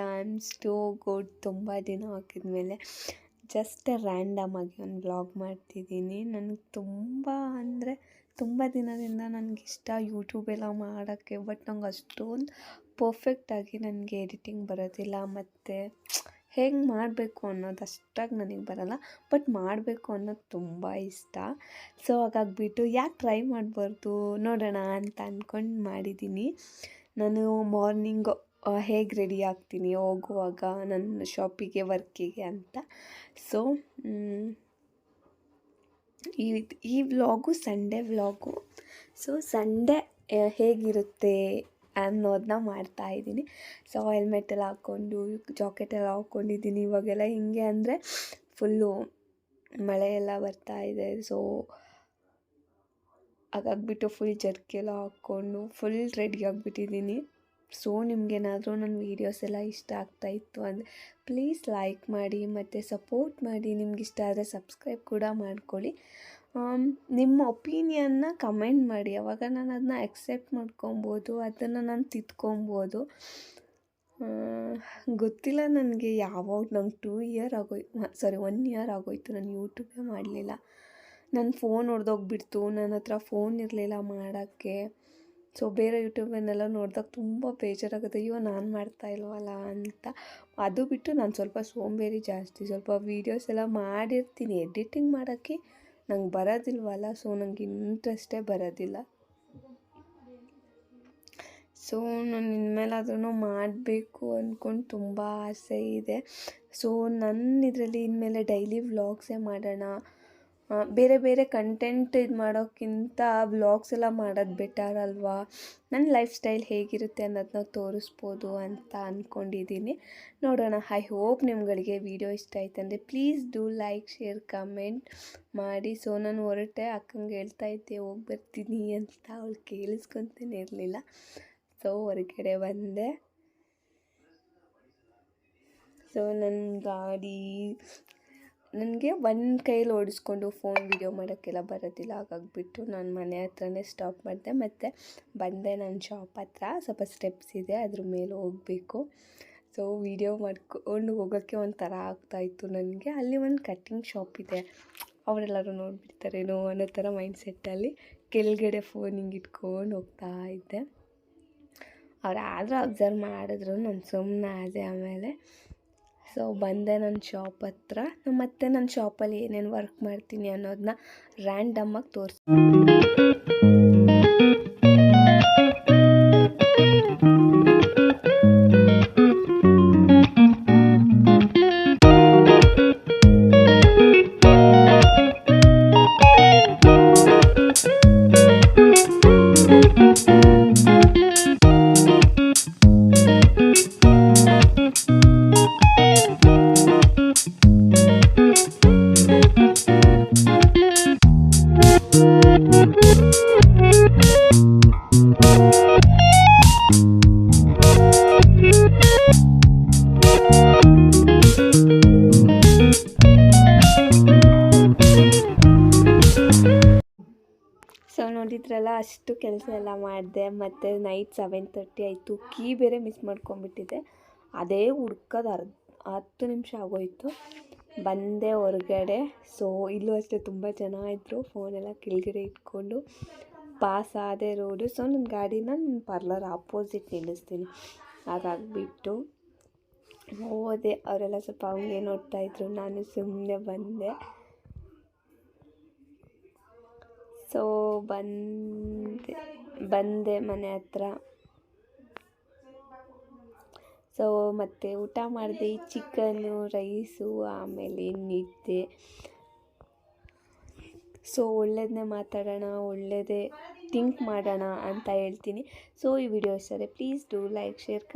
I am stove good. ತುಂಬ ದಿನ ಹಾಕಿದ್ಮೇಲೆ ಜಸ್ಟ್ ರ್ಯಾಂಡಮ್ ಆಗಿ ಒಂದು ವ್ಲಾಗ್ ಮಾಡ್ತಿದ್ದೀನಿ. ನನಗೆ ತುಂಬ ದಿನದಿಂದ ನನಗಿಷ್ಟ ಯೂಟ್ಯೂಬೆಲ್ಲ ಮಾಡೋಕ್ಕೆ. ಬಟ್ ನಂಗೆ ಅಷ್ಟೊಂದು ಪರ್ಫೆಕ್ಟಾಗಿ ನನಗೆ ಎಡಿಟಿಂಗ್ ಬರೋದಿಲ್ಲ, ಮತ್ತು ಹೇಗೆ ಮಾಡಬೇಕು ಅನ್ನೋದು ಅಷ್ಟಾಗಿ ನನಗೆ ಬರೋಲ್ಲ. ಬಟ್ ಮಾಡಬೇಕು ಅನ್ನೋದು ತುಂಬ ಇಷ್ಟ. ಸೊ ಹಾಗಾಗಿಬಿಟ್ಟು ಯಾಕೆ ಟ್ರೈ ಮಾಡಬಾರ್ದು ನೋಡೋಣ ಅಂತ ಅಂದ್ಕೊಂಡು ಮಾಡಿದ್ದೀನಿ. ನಾನು ಮಾರ್ನಿಂಗ್ ಹೇಗೆ ರೆಡಿ ಆಗ್ತೀನಿ ಹೋಗುವಾಗ ನನ್ನ ಶಾಪಿಗೆ, ವರ್ಕಿಗೆ ಅಂತ. ಸೊ ಈ vlog Sunday vlog. So Sunday ಹೇಗಿರುತ್ತೆ ಅನ್ನೋದನ್ನ ಮಾಡ್ತಾಯಿದ್ದೀನಿ. ಸೊ ಹೆಲ್ಮೆಟೆಲ್ಲ ಹಾಕ್ಕೊಂಡು, ಜಾಕೆಟೆಲ್ಲ ಹಾಕ್ಕೊಂಡಿದ್ದೀನಿ. ಇವಾಗೆಲ್ಲ ಹಿಂಗೆ ಅಂದರೆ ಫುಲ್ಲು ಮಳೆ ಎಲ್ಲ ಬರ್ತಾಯಿದೆ. ಸೊ ಹಾಗಾಗಿಬಿಟ್ಟು ಫುಲ್ ಜರ್ಕಿಯೆಲ್ಲ ಹಾಕ್ಕೊಂಡು ಫುಲ್ ರೆಡಿ ಆಗಿಬಿಟ್ಟಿದ್ದೀನಿ. ಸೊ ನಿಮಗೇನಾದರೂ ನನ್ನ ವೀಡಿಯೋಸ್ ಎಲ್ಲ ಇಷ್ಟ ಆಗ್ತಾಯಿತ್ತು ಅಂದರೆ ಪ್ಲೀಸ್ ಲೈಕ್ ಮಾಡಿ ಮತ್ತು ಸಪೋರ್ಟ್ ಮಾಡಿ. ನಿಮಗಿಷ್ಟ ಆದರೆ ಸಬ್ಸ್ಕ್ರೈಬ್ ಕೂಡ ಮಾಡ್ಕೊಳ್ಳಿ. ನಿಮ್ಮ ಒಪಿನಿಯನ್ನ ಕಮೆಂಟ್ ಮಾಡಿ. ಆವಾಗ ನಾನು ಅದನ್ನ ಅಕ್ಸೆಪ್ಟ್ ಮಾಡ್ಕೊಬೋದು, ಅದನ್ನು ನಾನು ತಿದ್ಕೊಬೋದು. ಗೊತ್ತಿಲ್ಲ ನನಗೆ ಯಾವಾಗ. ನಂಗೆ 1 ಇಯರ್ ಆಗೋಯ್ತು ನಾನು ಯೂಟ್ಯೂಬೇ ಮಾಡಲಿಲ್ಲ. ನನ್ನ ಫೋನ್ ಹೊಡೆದೋಗ್ಬಿಡ್ತು, ನನ್ನ ಹತ್ರ ಫೋನ್ ಇರಲಿಲ್ಲ ಮಾಡೋಕ್ಕೆ. ಸೊ ಬೇರೆ ಯೂಟ್ಯೂಬನ್ನೆಲ್ಲ ನೋಡಿದಾಗ ತುಂಬ ಬೇಜಾರಾಗುತ್ತೆ, ಅಯ್ಯೋ ನಾನು ಮಾಡ್ತಾಯಿಲ್ವಲ್ಲ ಅಂತ. ಅದು ಬಿಟ್ಟು ನಾನು ಸ್ವಲ್ಪ ಸೋಂಬೇರಿ ಜಾಸ್ತಿ. ಸ್ವಲ್ಪ ವೀಡಿಯೋಸ್ ಎಲ್ಲ ಮಾಡಿರ್ತೀನಿ, ಎಡಿಟಿಂಗ್ ಮಾಡೋಕ್ಕೆ ನಂಗೆ ಬರೋದಿಲ್ವಲ್ಲ. ಸೊ ನನಗೆ ಇಂಟ್ರೆಸ್ಟೇ ಬರೋದಿಲ್ಲ. ಸೊ ನಾನು ಇನ್ಮೇಲಾದ್ರೂ ಮಾಡಬೇಕು ಅಂದ್ಕೊಂಡು ತುಂಬ ಆಸೆ ಇದೆ. ಸೊ ನನ್ನ ಇದರಲ್ಲಿ ಇನ್ಮೇಲೆ ಡೈಲಿ ವ್ಲಾಗ್ಸೇ ಮಾಡೋಣ. ಬೇರೆ ಬೇರೆ ಕಂಟೆಂಟ್ ಇದು ಮಾಡೋಕ್ಕಿಂತ ವ್ಲಾಗ್ಸ್ ಎಲ್ಲ ಮಾಡೋದು ಬೆಟರ್ ಅಲ್ವಾ. ನನ್ನ ಲೈಫ್ ಸ್ಟೈಲ್ ಹೇಗಿರುತ್ತೆ ಅನ್ನೋದನ್ನ ತೋರಿಸ್ಬೋದು ಅಂತ ಅಂದ್ಕೊಂಡಿದ್ದೀನಿ. ನೋಡೋಣ. ಐ ಹೋಪ್ ನಿಮ್ಗಳಿಗೆ ವಿಡಿಯೋ ಇಷ್ಟ ಆಯ್ತಂದರೆ please do like, share, comment ಮಾಡಿ. ಸೊ ನಾನು ಹೊರಟೆ, ಅಕ್ಕಂಗೆ ಹೇಳ್ತಾ ಇದ್ದೆ ಹೋಗಿ ಬರ್ತೀನಿ ಅಂತ. ಅವಳು ಕೇಳಿಸ್ಕೊತಾನೆ ಇರಲಿಲ್ಲ. ಸೊ ಹೊರಗಡೆ ಬಂದೆ. ಸೊ ನನ್ನ ಗಾಡಿ ನನಗೆ ಒಂದು ಕೈಯಲ್ಲಿ ಓಡಿಸ್ಕೊಂಡು ಫೋನ್ ವೀಡಿಯೋ ಮಾಡೋಕ್ಕೆಲ್ಲ ಬರೋದಿಲ್ಲ. ಹಾಗಾಗಿಬಿಟ್ಟು ನಾನು ಮನೆ ಹತ್ರನೇ ಸ್ಟಾಪ್ ಮಾಡಿದೆ. ಮತ್ತು ಬಂದೆ ನನ್ನ ಶಾಪ್ ಹತ್ರ. ಸ್ವಲ್ಪ ಸ್ಟೆಪ್ಸ್ ಇದೆ, ಅದ್ರ ಮೇಲೆ ಹೋಗಬೇಕು. ಸೊ ವೀಡಿಯೋ ಮಾಡ್ಕೊಂಡು ಹೋಗೋಕ್ಕೆ ಒಂಥರ ಆಗ್ತಾಯಿತ್ತು ನನಗೆ. ಅಲ್ಲಿ ಒಂದು ಕಟ್ಟಿಂಗ್ ಶಾಪ್ ಇದೆ, ಅವರೆಲ್ಲರೂ ನೋಡಿಬಿಡ್ತಾರೇನೋ ಅನ್ನೋ ಥರ ಮೈಂಡ್ಸೆಟ್ಟಲ್ಲಿ ಕೆಳಗಡೆ ಫೋನ್ ಹಿಂಗೆ ಇಟ್ಕೊಂಡು ಹೋಗ್ತಾ ಇದ್ದೆ. ಅವ್ರು ಆದರೂ ಅಬ್ಸರ್ವ್ ಮಾಡಿದ್ರು, ನಾನು ಸುಮ್ಮನೆ ಆದೆ. ಆಮೇಲೆ ಸೊ ಬಂದೆ ನನ್ನ ಶಾಪ್ ಹತ್ರ. ಮತ್ತು ನನ್ನ ಶಾಪಲ್ಲಿ ಏನೇನು ವರ್ಕ್ ಮಾಡ್ತೀನಿ ಅನ್ನೋದನ್ನ ರ್ಯಾಂಡಮ್ಮಾಗಿ ನೋಡಿದ್ರಲ್ಲ, ಅಷ್ಟು ಕೆಲಸ ಎಲ್ಲ ಮಾಡಿದೆ. ಮತ್ತು ನೈಟ್ 7:30 ಆಯಿತು. ಕೀ ಬೇರೆ ಮಿಸ್ ಮಾಡ್ಕೊಂಡ್ಬಿಟ್ಟಿದ್ದೆ. ಅದೇ ಹುಡ್ಕೋದು 10 ನಿಮಿಷ ಆಗೋಯಿತು. ಬಂದೆ ಹೊರಗಡೆ. ಸೊ ಇಲ್ಲೂ ಅಷ್ಟೇ ತುಂಬ ಜನ ಇದ್ದರು, ಫೋನೆಲ್ಲ ಕೆಳಗಡೆ ಇಟ್ಕೊಂಡು. ಪಾಸ್ ಆದೆ ರೋಡು. ಸೊ ನನ್ನ ಗಾಡಿನ ನನ್ನ ಪಾರ್ಲರ್ ಆಪೋಸಿಟ್ ನಿಲ್ಲಿಸ್ತೀನಿ. ಹಾಗಾಗಿಬಿಟ್ಟು ಹೋದೆ. ಅವರೆಲ್ಲ ಸ್ವಲ್ಪ ಹಂಗೆ ನೋಡ್ತಾಯಿದ್ರು, ನಾನು ಸುಮ್ಮನೆ ಬಂದೆ. ಸೊ ಬಂದೆ ಮನೆ ಹತ್ರ. ಸೊ ಮತ್ತು ಊಟ ಮಾಡಿದೆ, ಚಿಕನ್ನು, ರೈಸು, ಆಮೇಲೆ ನಿದ್ದೆ. ಸೊ ಒಳ್ಳೇದನ್ನೇ ಮಾತಾಡೋಣ, ಒಳ್ಳೆಯದೇ ಥಿಂಕ್ ಮಾಡೋಣ ಅಂತ ಹೇಳ್ತೀನಿ. ಸೊ ಈ ವಿಡಿಯೋ ಇಷ್ಟ ಆದರೆ ಪ್ಲೀಸ್ ಡೂ ಲೈಕ್, ಶೇರ್.